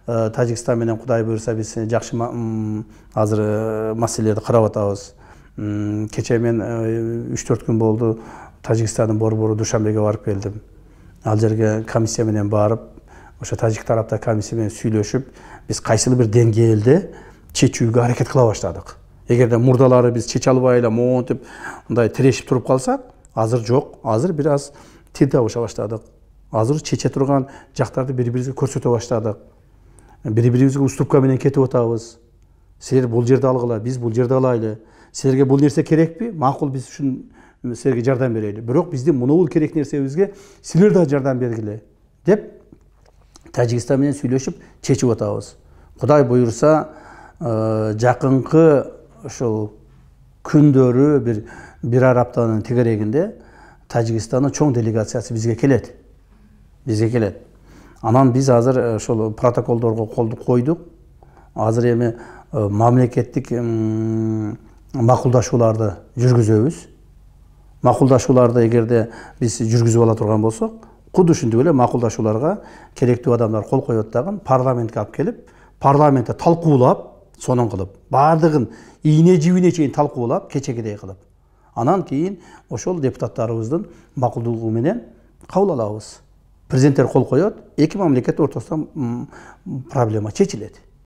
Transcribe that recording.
Тажикстан менен Кудай буйрса биз жакшы азыр маселелерди карап атабыз. Кече мен 3-4 күн болду Тажикстандын борбору Душанбеге барып келдим. Ал жерге комиссия менен барып, ошо тажик тарапта комиссия менен сүйлөшүп, биз кайсыл бир деңгээлде чечүүгө аракет кыла баштадык. Эгерде мурдалары биз чече албай эле монтип мындай тирешип туруп калсак, азыр жок. Азыр бир аз тил табыша баштадык. Азыр чече турган жактарды бири-бирибизге көрсөтө баштадык. Бири-бирибизге уступка менен кетип атабыз. Силер бул жерде алгыла, биз бул жерде алайлы. Силерге бул нерсе керекпи? Макул, биз ушун силерге жардам берели. Бирок биздин мунул керек нерсебизге силер да жардам бергиле деп Тажикстан менен сүйлөшүп чечип атабыз. Кудай буйрса, жакынкы ошол күндөрү бир аптанын тегерегинде Тажикстандын чоң делегациясы бизге келет. Анан биз азыр ошол протоколдорго колду койдук. Азыр эми мамлекеттик макулдашууларды жүргүзөбүз. Макулдашууларды эгерде биз жүргүзүп ала турган болсок, куду ушинтип эле макулдашууларга керектүү адамдар кол коет дагы парламентке алып келип, парламентте талкуулап, сонун кылып, бардыгын ийне жибине чейин талкуулап, кечегидей кылып. Анан кийин ошол депутаттарыбыздын макулдугу менен кабыл алабыз. Президенттер кол коет, эки мамлекет ортосунда проблема чечилет.